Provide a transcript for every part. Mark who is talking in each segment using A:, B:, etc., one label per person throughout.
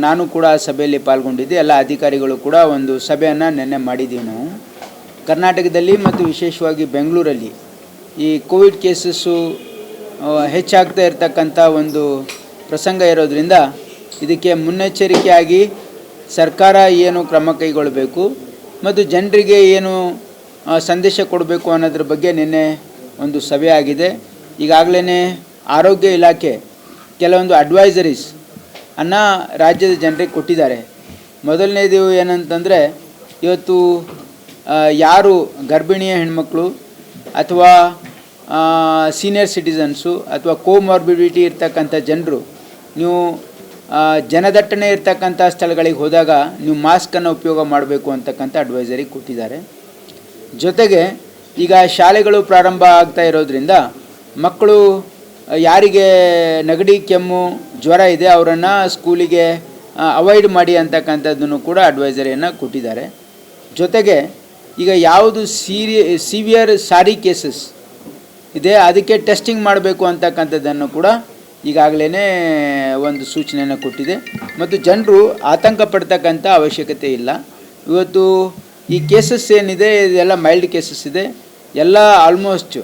A: ನಾನು ಕೂಡ ಆ ಸಭೆಯಲ್ಲಿ ಪಾಲ್ಗೊಂಡಿದ್ದೆ. ಎಲ್ಲ ಅಧಿಕಾರಿಗಳು ಕೂಡ ಒಂದು ಸಭೆಯನ್ನು ನಿನ್ನೆ ಮಾಡಿದ್ದೀವಿ. ನಾವು ಕರ್ನಾಟಕದಲ್ಲಿ ಮತ್ತು ವಿಶೇಷವಾಗಿ ಬೆಂಗಳೂರಲ್ಲಿ ಈ ಕೋವಿಡ್ ಕೇಸಸ್ಸು ಹೆಚ್ಚಾಗ್ತಾ ಇರತಕ್ಕಂಥ ಒಂದು ಪ್ರಸಂಗ ಇರೋದರಿಂದ ಇದಕ್ಕೆ ಮುನ್ನೆಚ್ಚರಿಕೆಯಾಗಿ ಸರ್ಕಾರ ಏನು ಕ್ರಮ ಕೈಗೊಳ್ಳಬೇಕು ಮತ್ತು ಜನರಿಗೆ ಏನು ಸಂದೇಶ ಕೊಡಬೇಕು ಅನ್ನೋದ್ರ ಬಗ್ಗೆ ನಿನ್ನೆ ಒಂದು ಸಭೆ ಆಗಿದೆ. ಈಗಾಗಲೇ ಆರೋಗ್ಯ ಇಲಾಖೆ ಕೆಲವೊಂದು ಅಡ್ವೈಸರೀಸ್ ರಾಜ್ಯದ ಜನರಿಗೆ ಕೊಟ್ಟಿದ್ದಾರೆ. ಮೊದಲನೇದು ಏನಂತಂದರೆ, ಇವತ್ತು ಯಾರು ಗರ್ಭಿಣಿಯ ಹೆಣ್ಮಕ್ಳು ಅಥವಾ ಸೀನಿಯರ್ ಸಿಟಿಸನ್ಸು ಅಥವಾ ಕೋಮಾರ್ಬಿಡಿಟಿ ಇರ್ತಕ್ಕಂಥ ಜನರು, ನೀವು ಜನದಟ್ಟಣೆ ಇರ್ತಕ್ಕಂಥ ಸ್ಥಳಗಳಿಗೆ ಹೋದಾಗ ನೀವು ಮಾಸ್ಕನ್ನು ಉಪಯೋಗ ಮಾಡಬೇಕು ಅಂತಕ್ಕಂಥ ಅಡ್ವೈಸರಿ ಕೊಟ್ಟಿದ್ದಾರೆ. ಜೊತೆಗೆ ಈಗ ಶಾಲೆಗಳು ಪ್ರಾರಂಭ ಆಗ್ತಾ ಇರೋದ್ರಿಂದ ಮಕ್ಕಳು ಯಾರಿಗೆ ನೆಗಡಿ, ಕೆಮ್ಮು, ಜ್ವರ ಇದೆ ಅವರನ್ನು ಸ್ಕೂಲಿಗೆ ಅವಾಯ್ಡ್ ಮಾಡಿ ಅಂತಕ್ಕಂಥದ್ದನ್ನು ಕೂಡ ಅಡ್ವೈಸರಿಯನ್ನು ಕೊಟ್ಟಿದ್ದಾರೆ. ಜೊತೆಗೆ ಈಗ ಯಾವುದು ಸಿವಿಯರ್ ಸಾರಿ ಕೇಸಸ್ ಇದೆ ಅದಕ್ಕೆ ಟೆಸ್ಟಿಂಗ್ ಮಾಡಬೇಕು ಅಂತಕ್ಕಂಥದ್ದನ್ನು ಕೂಡ ಈಗಾಗಲೇ ಒಂದು ಸೂಚನೆಯನ್ನು ಕೊಟ್ಟಿದೆ. ಮತ್ತು ಜನರು ಆತಂಕ ಪಡ್ತಕ್ಕಂಥ ಅವಶ್ಯಕತೆ ಇಲ್ಲ. ಇವತ್ತು ಈ ಕೇಸಸ್ ಏನಿದೆ ಇದೆಲ್ಲ ಮೈಲ್ಡ್ ಕೇಸಸ್ ಇದೆ, ಎಲ್ಲ ಆಲ್ಮೋಸ್ಟ್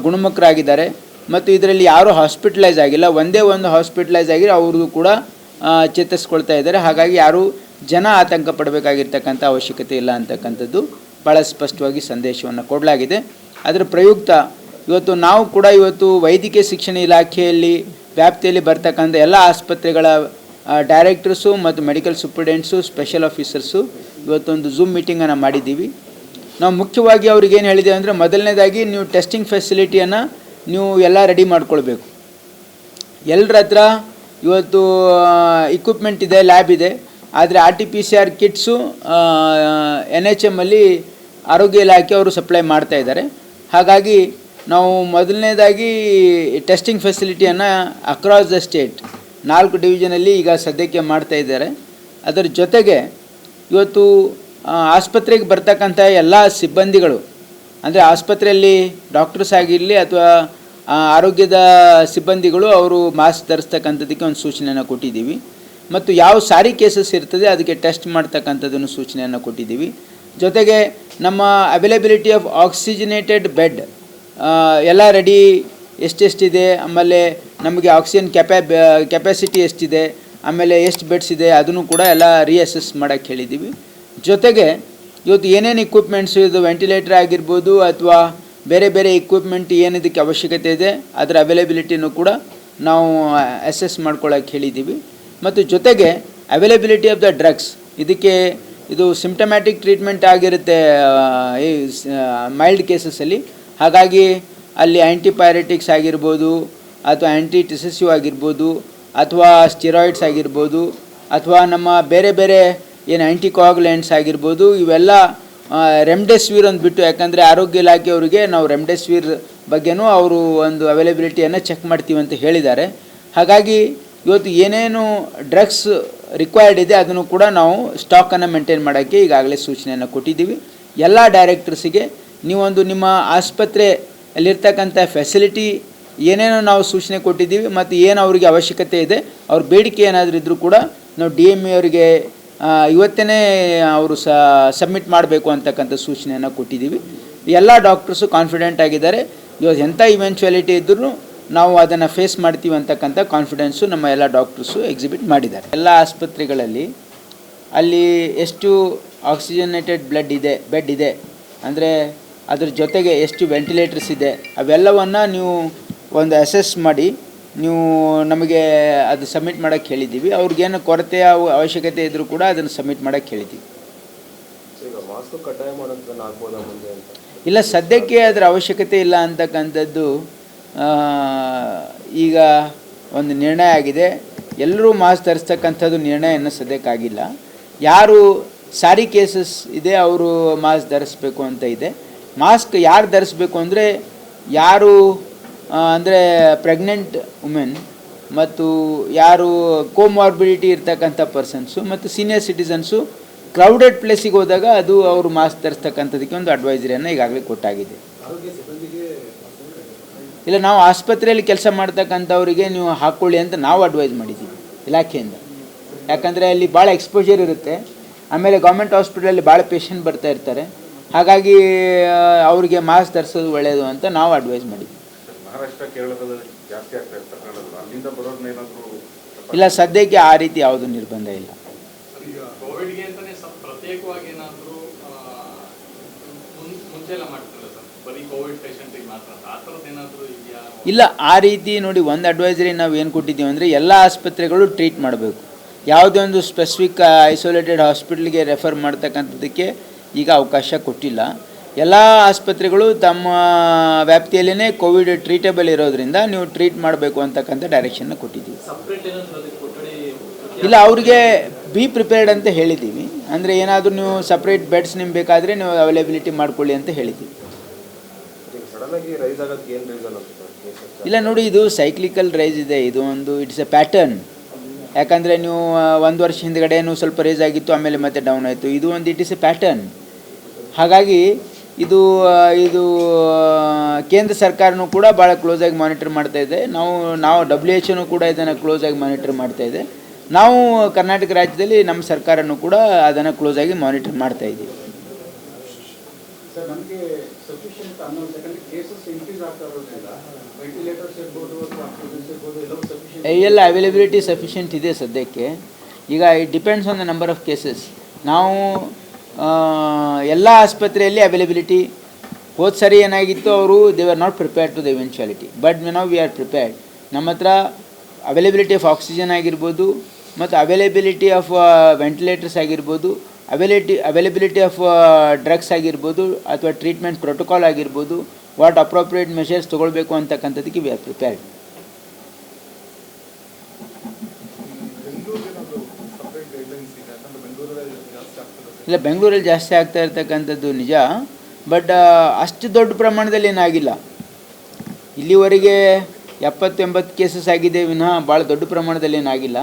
A: ಗುಣಮುಖರಾಗಿದ್ದಾರೆ. ಮತ್ತು ಇದರಲ್ಲಿ ಯಾರೂ ಹಾಸ್ಪಿಟಲೈಸ್ ಆಗಿಲ್ಲ, ಒಂದೇ ಒಂದು ಹಾಸ್ಪಿಟಲೈಸ್ ಆಗಿರೋ ಅವ್ರದ್ದು ಕೂಡ ಚೇತರಿಸ್ಕೊಳ್ತಾ ಇದ್ದಾರೆ. ಹಾಗಾಗಿ ಯಾರೂ ಆತಂಕ ಪಡಬೇಕಾಗಿರ್ತಕ್ಕಂಥ ಅವಶ್ಯಕತೆ ಇಲ್ಲ ಅಂತಕ್ಕಂಥದ್ದು ಭಾಳ ಸ್ಪಷ್ಟವಾಗಿ ಸಂದೇಶವನ್ನು ಕೊಡಲಾಗಿದೆ. ಅದರ ಪ್ರಯುಕ್ತ ಇವತ್ತು ನಾವು ಕೂಡ ವೈದ್ಯಕೀಯ ಶಿಕ್ಷಣ ಇಲಾಖೆಯಲ್ಲಿ ವ್ಯಾಪ್ತಿಯಲ್ಲಿ ಬರ್ತಕ್ಕಂಥ ಎಲ್ಲ ಆಸ್ಪತ್ರೆಗಳ ಡೈರೆಕ್ಟರ್ಸು ಮತ್ತು ಮೆಡಿಕಲ್ ಸೂಪರ್ಡೆಂಟ್ಸು, ಸ್ಪೆಷಲ್ ಆಫೀಸರ್ಸು ಇವತ್ತೊಂದು ಝೂಮ್ ಮೀಟಿಂಗನ್ನು ಮಾಡಿದ್ದೀವಿ. ನಾವು ಮುಖ್ಯವಾಗಿ ಅವ್ರಿಗೇನು ಹೇಳಿದ್ದೇವೆ ಅಂದರೆ, ಮೊದಲನೇದಾಗಿ ನೀವು ಟೆಸ್ಟಿಂಗ್ ಫೆಸಿಲಿಟಿಯನ್ನು ನೀವು ಎಲ್ಲ ರೆಡಿ ಮಾಡ್ಕೊಳ್ಬೇಕು. ಎಲ್ಲರ ಹತ್ರ ಇವತ್ತು ಇಕ್ವಿಪ್ಮೆಂಟ್ ಇದೆ, ಲ್ಯಾಬ್ ಇದೆ, ಆದರೆ RT-PCR ಕಿಟ್ಸು NHM ಅಲ್ಲಿ ಆರೋಗ್ಯ ಇಲಾಖೆ ಅವರು ಸಪ್ಲೈ ಮಾಡ್ತಾ ಇದ್ದಾರೆ. ಹಾಗಾಗಿ ನಾವು ಮೊದಲನೇದಾಗಿ ಟೆಸ್ಟಿಂಗ್ ಫೆಸಿಲಿಟಿಯನ್ನು ಅಕ್ರಾಸ್ ದ ಸ್ಟೇಟ್ 4 ಡಿವಿಷನಲ್ಲಿ ಈಗ ಸದ್ಯಕ್ಕೆ ಮಾಡ್ತಾ ಇದ್ದಾರೆ. ಅದರ ಜೊತೆಗೆ ಇವತ್ತು ಆಸ್ಪತ್ರೆಗೆ ಬರ್ತಕ್ಕಂಥ ಎಲ್ಲ ಸಿಬ್ಬಂದಿಗಳು, ಅಂದರೆ ಆಸ್ಪತ್ರೆಯಲ್ಲಿ ಡಾಕ್ಟರ್ಸ್ ಆಗಿರಲಿ ಅಥವಾ ಆರೋಗ್ಯದ ಸಿಬ್ಬಂದಿಗಳು, ಅವರು ಮಾಸ್ಕ್ ಧರಿಸ್ತಕ್ಕಂಥದ್ದಕ್ಕೆ ಒಂದು ಸೂಚನೆಯನ್ನು ಕೊಟ್ಟಿದ್ದೀವಿ. ಮತ್ತು ಯಾವ ಸಾರಿ ಕೇಸಸ್ ಇರ್ತದೆ ಅದಕ್ಕೆ ಟೆಸ್ಟ್ ಮಾಡ್ತಕ್ಕಂಥದ್ದನ್ನು ಸೂಚನೆಯನ್ನು ಕೊಟ್ಟಿದ್ದೀವಿ. ಜೊತೆಗೆ ನಮ್ಮ ಅವೈಲಬಿಲಿಟಿ ಆಫ್ ಆಕ್ಸಿಜನೇಟೆಡ್ ಬೆಡ್ ಎಲ್ಲ ರೆಡಿ ಎಷ್ಟೆಷ್ಟಿದೆ, ಆಮೇಲೆ ನಮಗೆ ಆಕ್ಸಿಜನ್ ಕೆಪಾಸಿಟಿ ಎಷ್ಟಿದೆ, ಆಮೇಲೆ ಎಷ್ಟು ಬೆಡ್ಸ್ ಇದೆ ಅದನ್ನು ಕೂಡ ಎಲ್ಲ ರೀಅಸೆಸ್ ಮಾಡೋಕ್ಕೆ ಹೇಳಿದ್ದೀವಿ. ಜೊತೆಗೆ ಇವತ್ತು ಏನೇನು ಇಕ್ವಿಪ್ಮೆಂಟ್ಸು, ಇದು ವೆಂಟಿಲೇಟರ್ ಆಗಿರ್ಬೋದು ಅಥವಾ ಬೇರೆ ಬೇರೆ ಇಕ್ವಿಪ್ಮೆಂಟ್ ಏನಿದಕ್ಕೆ ಅವಶ್ಯಕತೆ ಇದೆ ಅದರ ಅವೈಲಬಿಲಿಟಿನೂ ಕೂಡ ನಾವು ಅಸೆಸ್ ಮಾಡ್ಕೊಳ್ಳೋಕ್ಕೆ ಹೇಳಿದ್ದೀವಿ. ಮತ್ತು ಜೊತೆಗೆ ಅವೈಲಬಿಲಿಟಿ ಆಫ್ ದ ಡ್ರಗ್ಸ್, ಇದು ಸಿಂಪ್ಟಮ್ಯಾಟಿಕ್ ಟ್ರೀಟ್ಮೆಂಟ್ ಆಗಿರುತ್ತೆ ಈ ಮೈಲ್ಡ್ ಕೇಸಸ್ಸಲ್ಲಿ. ಹಾಗಾಗಿ ಅಲ್ಲಿ ಆ್ಯಂಟಿಪೈರೆಟಿಕ್ಸ್ ಆಗಿರ್ಬೋದು ಅಥವಾ ಆ್ಯಂಟಿಟಿಸೆಸಿವ್ ಆಗಿರ್ಬೋದು ಅಥವಾ ಸ್ಟಿರಾಯ್ಡ್ಸ್ ಆಗಿರ್ಬೋದು ಅಥವಾ ನಮ್ಮ ಬೇರೆ ಬೇರೆ ಏನು ಆ್ಯಂಟಿಕೋಗ್ಯುಲೆಂಟ್ಸ್ ಆಗಿರ್ಬೋದು, ಇವೆಲ್ಲ ರೆಮ್ಡೆಸಿವಿರ್ ಒಂದು ಬಿಟ್ಟು, ಯಾಕಂದರೆ ಆರೋಗ್ಯ ಇಲಾಖೆಯವರಿಗೆ ನಾವು ರೆಮ್ಡೆಸಿವಿರ್ ಬಗ್ಗೆನೂ ಅವರು ಒಂದು ಅವೈಲಬಿಲಿಟಿಯನ್ನು ಚೆಕ್ ಮಾಡ್ತೀವಿ ಅಂತ ಹೇಳಿದ್ದಾರೆ. ಹಾಗಾಗಿ ಇವತ್ತು ಏನೇನು ಡ್ರಗ್ಸ್ ರಿಕ್ವೈರ್ಡ್ ಇದೆ ಅದನ್ನು ಕೂಡ ನಾವು ಸ್ಟಾಕನ್ನು ಮೇಂಟೈನ್ ಮಾಡೋಕ್ಕೆ ಈಗಾಗಲೇ ಸೂಚನೆಯನ್ನು ಕೊಟ್ಟಿದ್ದೀವಿ. ಎಲ್ಲ ಡೈರೆಕ್ಟರ್ಸಿಗೆ ನೀವೊಂದು ನಿಮ್ಮ ಆಸ್ಪತ್ರೆಯಲ್ಲಿರ್ತಕ್ಕಂಥ ಫೆಸಿಲಿಟಿ ಏನೇನೋ ನಾವು ಸೂಚನೆ ಕೊಟ್ಟಿದ್ದೀವಿ ಮತ್ತು ಏನು ಅವರಿಗೆ ಅವಶ್ಯಕತೆ ಇದೆ, ಅವ್ರ ಬೇಡಿಕೆ ಏನಾದರೂ ಇದ್ದರೂ ಕೂಡ ನಾವು DME ಅವರಿಗೆ ಇವತ್ತೇ ಅವರು ಸಬ್ಮಿಟ್ ಮಾಡಬೇಕು ಅಂತಕ್ಕಂಥ ಸೂಚನೆಯನ್ನು ಕೊಟ್ಟಿದ್ದೀವಿ. ಎಲ್ಲ ಡಾಕ್ಟರ್ಸು ಕಾನ್ಫಿಡೆಂಟ್ ಆಗಿದ್ದಾರೆ. ಇವತ್ತು ಎಂಥ ಇವೆಂಚುಯಾಲಿಟಿ ಇದ್ದರೂ ನಾವು ಅದನ್ನು ಫೇಸ್ ಮಾಡ್ತೀವಿ ಅಂತಕ್ಕಂಥ ಕಾನ್ಫಿಡೆನ್ಸು ನಮ್ಮ ಎಲ್ಲ ಡಾಕ್ಟರ್ಸು ಎಕ್ಸಿಬಿಟ್ ಮಾಡಿದ್ದಾರೆ. ಎಲ್ಲ ಆಸ್ಪತ್ರೆಗಳಲ್ಲಿ ಅಲ್ಲಿ ಎಷ್ಟು ಆಕ್ಸಿಜನೇಟೆಡ್ ಬೆಡ್ ಇದೆ, ಅಂದರೆ ಅದ್ರ ಜೊತೆಗೆ ಎಷ್ಟು ವೆಂಟಿಲೇಟರ್ಸ್ ಇದೆ, ಅವೆಲ್ಲವನ್ನು ನೀವು ಒಂದು ಅಸೆಸ್ ಮಾಡಿ ನೀವು ನಮಗೆ ಅದು ಸಬ್ಮಿಟ್ ಮಾಡೋಕ್ಕೆ ಹೇಳಿದ್ದೀವಿ. ಅವ್ರಿಗೇನು ಕೊರತೆಯ ಅವಶ್ಯಕತೆ ಇದ್ದರೂ ಕೂಡ ಅದನ್ನು ಸಬ್ಮಿಟ್ ಮಾಡೋಕ್ಕೆ ಹೇಳಿದ್ದೀವಿ. ಇಲ್ಲ, ಸದ್ಯಕ್ಕೆ ಅದರ ಅವಶ್ಯಕತೆ ಇಲ್ಲ ಅಂತಕ್ಕಂಥದ್ದು ಈಗ ಒಂದು ನಿರ್ಣಯ ಆಗಿದೆ. ಎಲ್ಲರೂ ಮಾಸ್ಕ್ ಧರಿಸ್ತಕ್ಕಂಥದ್ದು ನಿರ್ಣಯ ಸದ್ಯಕ್ಕಾಗಿಲ್ಲ. ಯಾರು ಸಾರಿ ಕೇಸಸ್ ಇದೆ ಅವರು ಮಾಸ್ಕ್ ಧರಿಸ್ಬೇಕು ಅಂತ ಇದೆ. ಮಾಸ್ಕ್ ಯಾರು ಧರಿಸ್ಬೇಕು ಅಂದರೆ, ಯಾರು ಅಂದರೆ ಪ್ರೆಗ್ನೆಂಟ್ ವುಮೆನ್ ಮತ್ತು ಯಾರು ಕೋಮಾರ್ಬಿಡಿಟಿ ಇರ್ತಕ್ಕಂಥ ಪರ್ಸನ್ಸು ಮತ್ತು ಸೀನಿಯರ್ ಸಿಟಿಸನ್ಸು ಕ್ರೌಡೆಡ್ ಪ್ಲೇಸಿಗೆ ಹೋದಾಗ ಅದು ಅವರು ಮಾಸ್ಕ್ ಧರಿಸ್ತಕ್ಕಂಥದಕ್ಕೆ ಒಂದು ಅಡ್ವೈಸರಿಯನ್ನು ಈಗಾಗಲೇ ಕೊಟ್ಟಾಗಿದೆ. ಇಲ್ಲ, ನಾವು ಆಸ್ಪತ್ರೆಯಲ್ಲಿ ಕೆಲಸ ಮಾಡ್ತಕ್ಕಂಥವರಿಗೆ ನೀವು ಹಾಕ್ಕೊಳ್ಳಿ ಅಂತ ನಾವು ಅಡ್ವೈಸ್ ಮಾಡಿದ್ದೀವಿ ಇಲಾಖೆಯಿಂದ. ಯಾಕಂದರೆ ಅಲ್ಲಿ ಭಾಳ ಎಕ್ಸ್ಪೋಜರ್ ಇರುತ್ತೆ. ಆಮೇಲೆ ಗೌರ್ಮೆಂಟ್ ಹಾಸ್ಪಿಟಲಲ್ಲಿ ಭಾಳ ಪೇಷಂಟ್ ಬರ್ತಾ ಇರ್ತಾರೆ. ಹಾಗಾಗಿ ಅವ್ರಿಗೆ ಮಾಸ್ಕ್ ಧರಿಸೋದು ಒಳ್ಳೆಯದು ಅಂತ ನಾವು ಅಡ್ವೈಸ್ ಮಾಡಿದ್ವಿ. ಇಲ್ಲ, ಸದ್ಯಕ್ಕೆ ಆ ರೀತಿ ಯಾವುದೂ ನಿರ್ಬಂಧ ಇಲ್ಲ. ಇಲ್ಲ, ಆ ರೀತಿ ನೋಡಿ, ಒಂದು ಅಡ್ವೈಸರಿ ನಾವು ಏನು ಕೊಟ್ಟಿದ್ದೀವಿ ಅಂದರೆ ಎಲ್ಲ ಆಸ್ಪತ್ರೆಗಳು ಟ್ರೀಟ್ ಮಾಡಬೇಕು. ಯಾವುದೇ ಒಂದು ಸ್ಪೆಸಿಫಿಕ್ ಐಸೋಲೇಟೆಡ್ ಹಾಸ್ಪಿಟ್ಲಿಗೆ ರೆಫರ್ ಮಾಡ್ತಕ್ಕಂಥದ್ದಕ್ಕೆ ಈಗ ಅವಕಾಶ ಕೊಟ್ಟಿಲ್ಲ. ಎಲ್ಲ ಆಸ್ಪತ್ರೆಗಳು ತಮ್ಮ ವ್ಯಾಪ್ತಿಯಲ್ಲೇ ಕೋವಿಡ್ ಟ್ರೀಟೇಬಲ್ ಇರೋದ್ರಿಂದ ನೀವು ಟ್ರೀಟ್ ಮಾಡಬೇಕು ಅಂತಕ್ಕಂಥ ಡೈರೆಕ್ಷನ್ನ ಕೊಟ್ಟಿದ್ದೀವಿ. ಇಲ್ಲ, ಅವ್ರಿಗೆ ಬಿ ಪ್ರಿಪೇರ್ಡ್ ಅಂತ ಹೇಳಿದ್ದೀವಿ. ಅಂದರೆ ಏನಾದರೂ ನೀವು ಸಪ್ರೇಟ್ ಬೆಡ್ಸ್ ನಿಮ್ಗೆ ಬೇಕಾದರೆ ನೀವು ಅವೈಲೇಬಿಲಿಟಿ ಮಾಡ್ಕೊಳ್ಳಿ ಅಂತ ಹೇಳಿದ್ದೀವಿ. ಇಲ್ಲ ನೋಡಿ, ಇದು ಸೈಕ್ಲಿಕಲ್ ರೈಸ್ ಇದೆ. ಇದು ಒಂದು ಇಟ್ಸ್ ಎ ಪ್ಯಾಟರ್ನ್. ಯಾಕಂದರೆ ನೀವು ಒಂದು ವರ್ಷ ಹಿಂದ್ಗಡೆನೂ ಸ್ವಲ್ಪ ರೇಸ್ ಆಗಿತ್ತು, ಆಮೇಲೆ ಮತ್ತೆ ಡೌನ್ ಆಯಿತು. ಇದು ಒಂದು ಇಟ್ ಇಸ್ ಎ ಪ್ಯಾಟರ್ನ್. ಹಾಗಾಗಿ ಇದು ಕೇಂದ್ರ ಸರ್ಕಾರನೂ ಕೂಡ ಭಾಳ ಕ್ಲೋಸಾಗಿ ಮಾನಿಟರ್ ಮಾಡ್ತಾಯಿದೆ. ನಾವು WHO ಕೂಡ ಇದನ್ನು ಕ್ಲೋಸಾಗಿ ಮಾನಿಟರ್ ಮಾಡ್ತಾಯಿದೆ. ನಾವು ಕರ್ನಾಟಕ ರಾಜ್ಯದಲ್ಲಿ ನಮ್ಮ ಸರ್ಕಾರನೂ ಕೂಡ ಅದನ್ನು ಕ್ಲೋಸಾಗಿ ಮಾನಿಟರ್ ಮಾಡ್ತಾಯಿದ್ದೀವಿ. ಎಲ್ಲ ಅವೈಲೇಬಿಲಿಟಿ ಸಫಿಷಿಯೆಂಟ್ ಇದೆ ಸದ್ಯಕ್ಕೆ. ಈಗ it depends on the number of cases. ನಾವು ಎಲ್ಲ ಆಸ್ಪತ್ರೆಯಲ್ಲಿ ಅವೈಲೇಬಿಲಿಟಿ, ಹೋದ ಸರಿ ಏನಾಗಿತ್ತು, ಅವರು they are not prepared to the eventuality, but ನಾವು ವಿ ಆರ್ ಪ್ರಿಪೇರ್ಡ್. ನಮ್ಮ ಹತ್ರ ಅವೈಲೇಬಿಲಿಟಿ ಆಫ್ ಆಕ್ಸಿಜನ್ ಆಗಿರ್ಬೋದು, ಮತ್ತು ಅವೈಲೇಬಿಲಿಟಿ ಆಫ್ ವೆಂಟಿಲೇಟರ್ಸ್ ಆಗಿರ್ಬೋದು, ಅವೈಲೇಬಿಲಿಟಿ ಆಫ್ ಡ್ರಗ್ಸ್ ಆಗಿರ್ಬೋದು, ಅಥವಾ ಟ್ರೀಟ್ಮೆಂಟ್ ಪ್ರೋಟೋಕಾಲ್ ಆಗಿರ್ಬೋದು, ವಾಟ್ ಅಪ್ರೋಪ್ರಿಯೇಟ್ ಮೆಷರ್ಸ್ ತೊಗೊಳ್ಬೇಕು ಅಂತಕ್ಕಂಥದ್ದಕ್ಕೆ ವಿ ಆರ್ ಪ್ರಿಪೇರ್ಡ್. ಇಲ್ಲ, ಬೆಂಗಳೂರಲ್ಲಿ ಜಾಸ್ತಿ ಆಗ್ತಾ ಇರ್ತಕ್ಕಂಥದ್ದು ನಿಜ, ಬಟ್ ಅಷ್ಟು ದೊಡ್ಡ ಪ್ರಮಾಣದಲ್ಲಿ ಏನಾಗಿಲ್ಲ. ಇಲ್ಲಿವರೆಗೆ 70-80 ಕೇಸಸ್ ಆಗಿದೆ ವಿನಃ ಭಾಳ ದೊಡ್ಡ ಪ್ರಮಾಣದಲ್ಲಿ ಏನಾಗಿಲ್ಲ.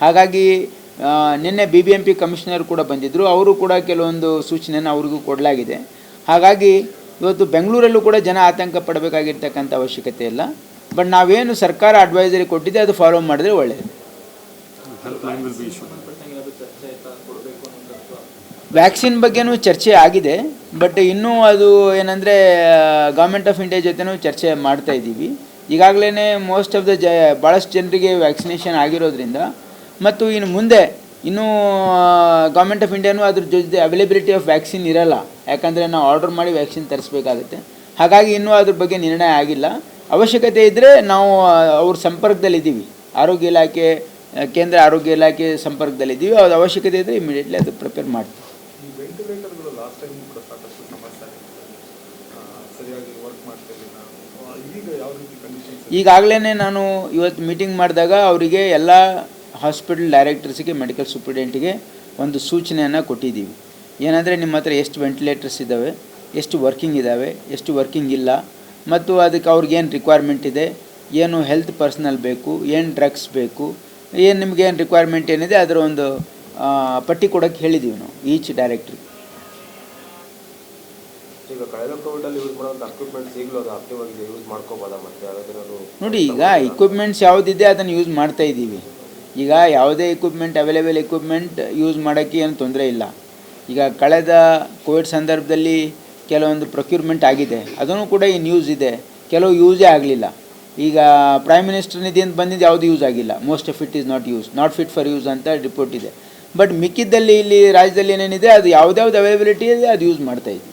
A: ಹಾಗಾಗಿ ನಿನ್ನೆ BBMP ಕಮಿಷನರ್ ಕೂಡ ಬಂದಿದ್ದರು. ಅವರು ಕೂಡ ಕೆಲವೊಂದು ಸೂಚನೆಯನ್ನು ಅವ್ರಿಗೂ ಕೊಡಲಾಗಿದೆ. ಹಾಗಾಗಿ ಇವತ್ತು ಬೆಂಗಳೂರಲ್ಲೂ ಕೂಡ ಜನ ಆತಂಕ ಪಡಬೇಕಾಗಿರ್ತಕ್ಕಂಥ ಅವಶ್ಯಕತೆ ಇಲ್ಲ. ಬಟ್ ನಾವೇನು ಸರ್ಕಾರ ಅಡ್ವೈಸರಿ ಕೊಟ್ಟಿದೆ ಅದು ಫಾಲೋ ಮಾಡಿದ್ರೆ ಒಳ್ಳೆಯದು. ವ್ಯಾಕ್ಸಿನ್ ಬಗ್ಗೆನೂ ಚರ್ಚೆ ಆಗಿದೆ, ಬಟ್ ಇನ್ನೂ ಅದು ಏನಂದರೆ ಗೌರ್ಮೆಂಟ್ ಆಫ್ ಇಂಡಿಯಾ ಜೊತೆನೂ ಚರ್ಚೆ ಮಾಡ್ತಾ ಇದ್ದೀವಿ. ಈಗಾಗಲೇ ಮೋಸ್ಟ್ ಆಫ್ ದ ಭಾಳಷ್ಟು ಜನರಿಗೆ ವ್ಯಾಕ್ಸಿನೇಷನ್ ಆಗಿರೋದ್ರಿಂದ, ಮತ್ತು ಇನ್ನು ಮುಂದೆ ಇನ್ನೂ ಗೌರ್ಮೆಂಟ್ ಆಫ್ ಇಂಡಿಯಾನೂ ಅದ್ರ ಜೊತೆ ಅವೈಲೇಬಿಲಿಟಿ ಆಫ್ ವ್ಯಾಕ್ಸಿನ್ ಇರೋಲ್ಲ. ಯಾಕಂದರೆ ನಾವು ಆರ್ಡರ್ ಮಾಡಿ ವ್ಯಾಕ್ಸಿನ್ ತರಿಸ್ಬೇಕಾಗುತ್ತೆ. ಹಾಗಾಗಿ ಇನ್ನೂ ಅದ್ರ ಬಗ್ಗೆ ನಿರ್ಣಯ ಆಗಿಲ್ಲ. ಅವಶ್ಯಕತೆ ಇದ್ದರೆ ನಾವು ಅವ್ರ ಸಂಪರ್ಕದಲ್ಲಿದ್ದೀವಿ. ಆರೋಗ್ಯ ಇಲಾಖೆ, ಕೇಂದ್ರ ಆರೋಗ್ಯ ಇಲಾಖೆ ಸಂಪರ್ಕದಲ್ಲಿದ್ದೀವಿ. ಅದು ಅವಶ್ಯಕತೆ ಇದ್ದರೆ ಇಮಿಡಿಯೇಟ್ಲಿ ಅದು ಪ್ರಿಪೇರ್ ಮಾಡ್ತೀವಿ. ಈಗಾಗಲೇ ನಾನು ಇವತ್ತು ಮೀಟಿಂಗ್ ಮಾಡಿದಾಗ ಅವರಿಗೆ ಎಲ್ಲ ಹಾಸ್ಪಿಟಲ್ ಡೈರೆಕ್ಟರ್ಸಿಗೆ, ಮೆಡಿಕಲ್ ಸೂಪ್ರಿಡೆಂಟಿಗೆ ಒಂದು ಸೂಚನೆಯನ್ನು ಕೊಟ್ಟಿದ್ದೀವಿ. ಏನಂದರೆ, ನಿಮ್ಮ ಹತ್ರ ಎಷ್ಟು ವೆಂಟಿಲೇಟರ್ಸ್ ಇದ್ದಾವೆ, ಎಷ್ಟು ವರ್ಕಿಂಗ್ ಇದ್ದಾವೆ, ಎಷ್ಟು ವರ್ಕಿಂಗ್ ಇಲ್ಲ, ಮತ್ತು ಅದಕ್ಕೆ ಅವ್ರಿಗೇನು ರಿಕ್ವೈರ್ಮೆಂಟ್ ಇದೆ, ಏನು ಹೆಲ್ತ್ ಪರ್ಸನಲ್ ಬೇಕು, ಏನು ಡ್ರಗ್ಸ್ ಬೇಕು, ಏನು ನಿಮಗೇನು ರಿಕ್ವೈರ್ಮೆಂಟ್ ಏನಿದೆ ಅದರ ಒಂದು ಪಟ್ಟಿ ಕೊಡೋಕ್ಕೆ ಹೇಳಿದ್ದೀವಿ ನಾವು ಈಚ್ ಡೈರೆಕ್ಟ್ರಿಗೆ. ನೋಡಿ, ಈಗ ಇಕ್ವಿಪ್ಮೆಂಟ್ಸ್ ಯಾವುದಿದೆ ಅದನ್ನು ಯೂಸ್ ಮಾಡ್ತಾ ಇದ್ದೀವಿ. ಈಗ ಯಾವುದೇ ಇಕ್ವಿಪ್ಮೆಂಟ್, ಅವೈಲೇಬಲ್ ಇಕ್ವಿಪ್ಮೆಂಟ್ ಯೂಸ್ ಮಾಡೋಕ್ಕೆ ಏನು ತೊಂದರೆ ಇಲ್ಲ. ಈಗ ಕಳೆದ ಕೋವಿಡ್ ಸಂದರ್ಭದಲ್ಲಿ ಕೆಲವೊಂದು ಪ್ರೊಕ್ಯೂರ್ಮೆಂಟ್ ಆಗಿದೆ, ಅದನ್ನು ಕೂಡ ಇನ್ನು ಯೂಸ್ ಇದೆ. ಕೆಲವು ಯೂಸೇ ಆಗಲಿಲ್ಲ. ಈಗ ಪ್ರೈಮ್ ಮಿನಿಸ್ಟರ್ ನಿಧಿ ಅಂತ ಬಂದಿದ್ದು ಯಾವುದು ಯೂಸ್ ಆಗಿಲ್ಲ. Most of it is not fit for use ಅಂತ ರಿಪೋರ್ಟ್ ಇದೆ. ಬಟ್ ಮಿಕ್ಕಿದ್ದಲ್ಲಿ ಇಲ್ಲಿ ರಾಜ್ಯದಲ್ಲಿ ಏನೇನಿದೆ ಅದು ಯಾವುದ್ಯಾವ್ದು ಅವೈಲೇಬಿಲಿಟಿ ಇದೆ ಅದು ಯೂಸ್ ಮಾಡ್ತಾಯಿದ್ವಿ.